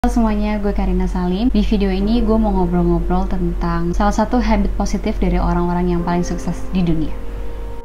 Halo semuanya, gue Karina Salim. Di video ini gue mau ngobrol-ngobrol tentang salah satu habit positif dari orang-orang yang paling sukses di dunia.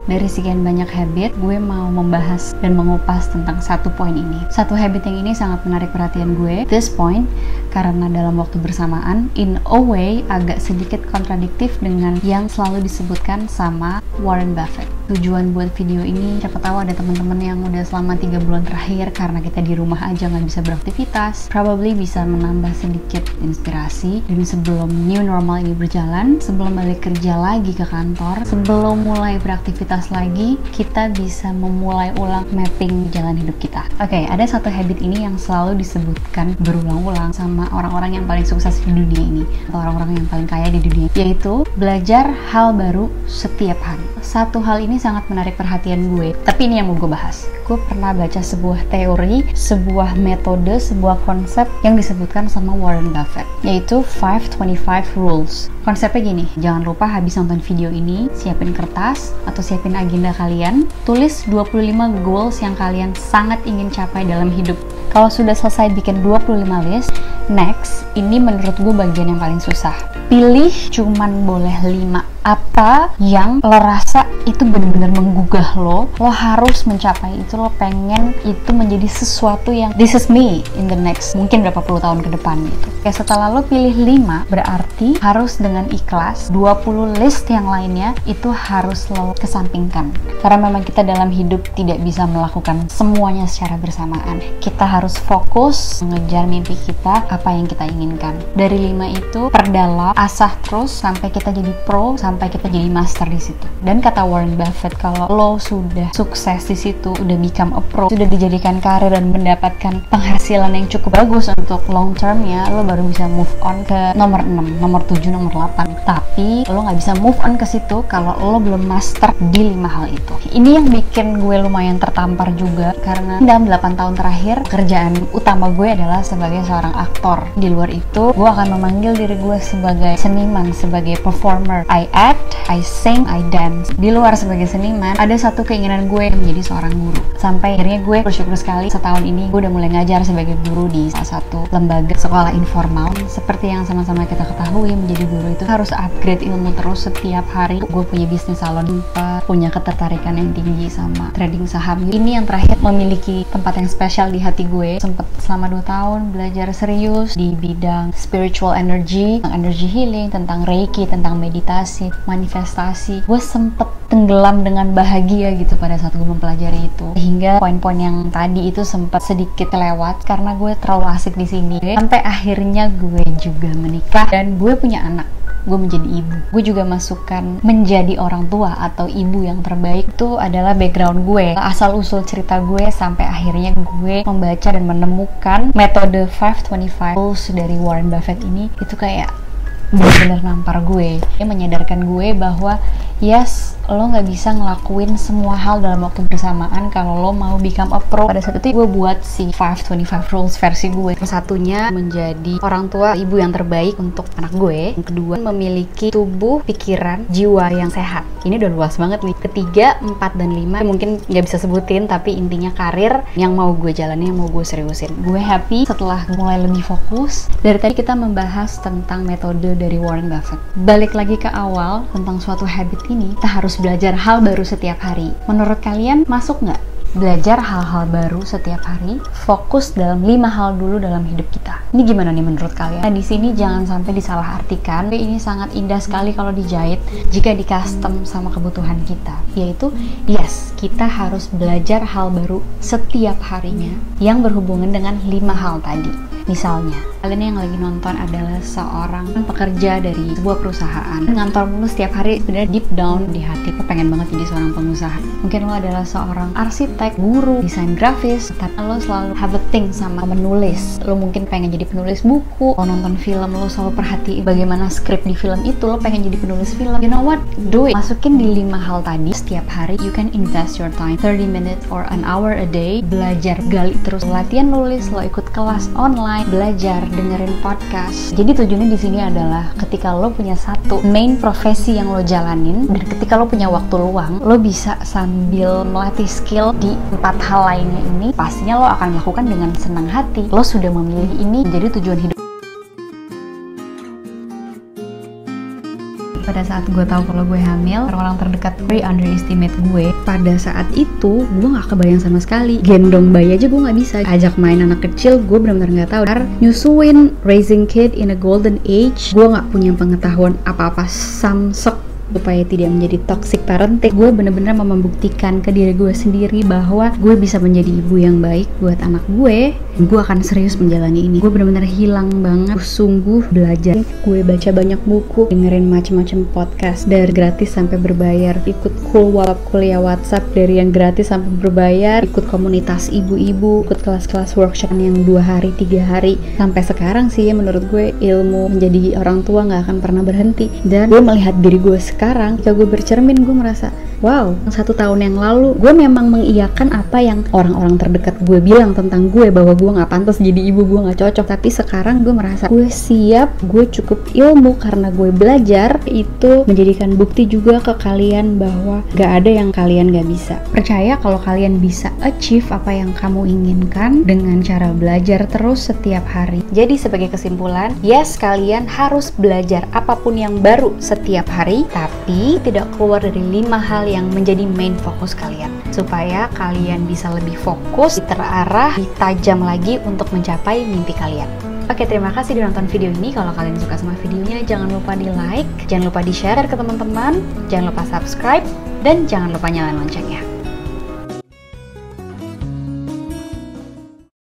Dari sekian banyak habit, gue mau membahas dan mengupas tentang satu poin ini. Satu habit yang ini sangat menarik perhatian gue, this point, karena dalam waktu bersamaan, in a way, agak sedikit kontradiktif dengan yang selalu disebutkan sama Warren Buffett. Tujuan buat video ini, siapa tahu ada teman-teman yang udah selama 3 bulan terakhir karena kita di rumah aja nggak bisa beraktivitas, probably bisa menambah sedikit inspirasi. Dan sebelum new normal ini berjalan, sebelum balik kerja lagi ke kantor, sebelum mulai beraktivitas lagi, kita bisa memulai ulang mapping jalan hidup kita. Oke, ada satu habit ini yang selalu disebutkan berulang-ulang sama orang-orang yang paling sukses di dunia ini, atau orang-orang yang paling kaya di dunia, yaitu belajar hal baru setiap hari. Satu hal ini sangat menarik perhatian gue, tapi ini yang mau gue bahas. Gue pernah baca sebuah teori, sebuah metode, sebuah konsep yang disebutkan sama Warren Buffett, yaitu 5-25 rules. Konsepnya gini, jangan lupa habis nonton video ini, siapin kertas atau siapin agenda kalian, tulis 25 goals yang kalian sangat ingin capai dalam hidup. Kalau sudah selesai bikin 25 list, next, ini menurut gue bagian yang paling susah. Pilih cuman boleh 5. Apa yang lo rasa itu benar-benar menggugah lo harus mencapai itu, lo pengen itu menjadi sesuatu yang this is me in the next mungkin berapa puluh tahun ke depan gitu. Kayak setelah lo pilih 5, berarti harus dengan ikhlas 20 list yang lainnya itu harus lo kesampingkan. Karena memang kita dalam hidup tidak bisa melakukan semuanya secara bersamaan. Kita harus fokus mengejar mimpi kita, apa yang kita inginkan. Dari 5 itu perdalam, asah terus sampai kita jadi pro, sampai kita jadi master di situ. Dan kata Warren Buffett, kalau lo sudah sukses di situ, udah become a pro, sudah dijadikan karir dan mendapatkan penghasilan yang cukup bagus untuk long termnya, lo baru bisa move on ke nomor 6, nomor 7, nomor 8. Tapi lo nggak bisa move on ke situ kalau lo belum master di 5 hal itu. Ini yang bikin gue lumayan tertampar juga, karena dalam 8 tahun terakhir kerjaan utama gue adalah sebagai seorang aktor. Di luar itu, gue akan memanggil diri gue sebagai seniman, sebagai performer. I act, I sing, I dance. Di luar sebagai seniman, ada satu keinginan gue menjadi seorang guru. Sampai akhirnya gue bersyukur sekali setahun ini gue udah mulai ngajar sebagai guru di salah satu lembaga sekolah informal. Seperti yang sama-sama kita ketahui, menjadi guru itu harus upgrade ilmu terus setiap hari. Gue punya bisnis salon, punya ketertarikan yang tinggi sama trading saham. Ini yang terakhir memiliki tempat yang spesial di hati gue. Sempet selama 2 tahun belajar serius di bidang spiritual energy, tentang energy healing, tentang reiki, tentang meditasi, manifestasi. Gue sempet tenggelam dengan bahagia gitu pada saat gue mempelajari itu, sehingga poin-poin yang tadi itu sempat sedikit lewat karena gue terlalu asik di sini. Sampai akhirnya gue juga menikah dan gue punya anak. Gue menjadi ibu. Gue juga masukkan menjadi orang tua atau ibu yang terbaik. Itu adalah background gue, asal-usul cerita gue sampai akhirnya gue membaca dan menemukan metode 5-25 rules dari Warren Buffett ini. Itu kayak benar-benar nampar gue. Dia menyadarkan gue bahwa yes, lo nggak bisa ngelakuin semua hal dalam waktu bersamaan kalau lo mau become a pro. Pada saat itu gue buat si 5-25 rules versi gue. Satunya menjadi orang tua, ibu yang terbaik untuk anak gue. Yang kedua, memiliki tubuh, pikiran, jiwa yang sehat. Ini udah luas banget nih. Ketiga, 4, dan 5 mungkin nggak bisa sebutin, tapi intinya karir yang mau gue jalani, yang mau gue seriusin. Gue happy setelah mulai lebih fokus. Dari tadi kita membahas tentang metode dari Warren Buffett. Balik lagi ke awal tentang suatu habit ini, kita harus belajar hal baru setiap hari. Menurut kalian masuk nggak? Belajar hal-hal baru setiap hari, fokus dalam 5 hal dulu dalam hidup kita. Ini gimana nih menurut kalian? Nah, di sini jangan sampai disalahartikan. Ini sangat indah sekali kalau dijahit jika di custom sama kebutuhan kita. Yaitu, yes, kita harus belajar hal baru setiap harinya yang berhubungan dengan 5 hal tadi. Misalnya, kalian yang lagi nonton adalah seorang pekerja dari sebuah perusahaan, ngantor mulu setiap hari, sebenarnya deep down di hati lo pengen banget jadi seorang pengusaha. Mungkin lo adalah seorang arsitek, guru, desain grafis, tapi lo selalu have a thing sama menulis. Lo mungkin pengen jadi penulis buku, lo nonton film, lo selalu perhatiin bagaimana skrip di film itu, lo pengen jadi penulis film. You know what? Do it. Masukin di 5 hal tadi setiap hari. You can invest your time 30 minutes or an hour a day, belajar, gali terus, latihan nulis, lo ikut kelas online, main, belajar, dengerin podcast. Jadi tujuannya di sini adalah ketika lo punya satu main profesi yang lo jalanin, dan ketika lo punya waktu luang, lo bisa sambil melatih skill di 4 hal lainnya ini, pastinya lo akan melakukan dengan senang hati. Lo sudah memilih ini menjadi tujuan hidup. Pada saat gue tahu kalau gue hamil, orang-orang terdekat gue underestimate gue. Pada saat itu, gue gak kebayang sama sekali. Gendong bayi aja gue gak bisa. Ajak main anak kecil, gue benar-benar gak tahu. Nyusuin, raising kid in a golden age, gue gak punya pengetahuan apa-apa samsek supaya tidak menjadi toxic parenting. Gue bener-bener mau membuktikan ke diri gue sendiri bahwa gue bisa menjadi ibu yang baik buat anak gue. Gue akan serius menjalani ini. Gue bener-bener hilang banget, sungguh belajar. Gue baca banyak buku, dengerin macam-macam podcast dari gratis sampai berbayar, ikut kuliah WhatsApp dari yang gratis sampai berbayar, ikut komunitas ibu-ibu, ikut kelas-kelas workshop yang 2 hari, 3 hari. Sampai sekarang sih ya, menurut gue ilmu menjadi orang tua gak akan pernah berhenti. Dan gue melihat diri gue sekarang, ketika gue bercermin, gue merasa wow, 1 tahun yang lalu gue memang mengiyakan apa yang orang-orang terdekat gue bilang tentang gue, bahwa gue gak pantas jadi ibu, gue gak cocok. Tapi sekarang gue merasa gue siap, gue cukup ilmu karena gue belajar. Itu menjadikan bukti juga ke kalian bahwa gak ada yang kalian gak bisa. Percaya kalau kalian bisa achieve apa yang kamu inginkan dengan cara belajar terus setiap hari. Jadi sebagai kesimpulan, yes, kalian harus belajar apapun yang baru setiap hari, tapi tidak keluar dari 5 hal yang menjadi main fokus kalian, supaya kalian bisa lebih fokus, terarah, tajam lagi untuk mencapai mimpi kalian. Oke, terima kasih udah nonton video ini. Kalau kalian suka sama videonya, jangan lupa di like, jangan lupa di share ke teman-teman, jangan lupa subscribe, dan jangan lupa nyalain loncengnya.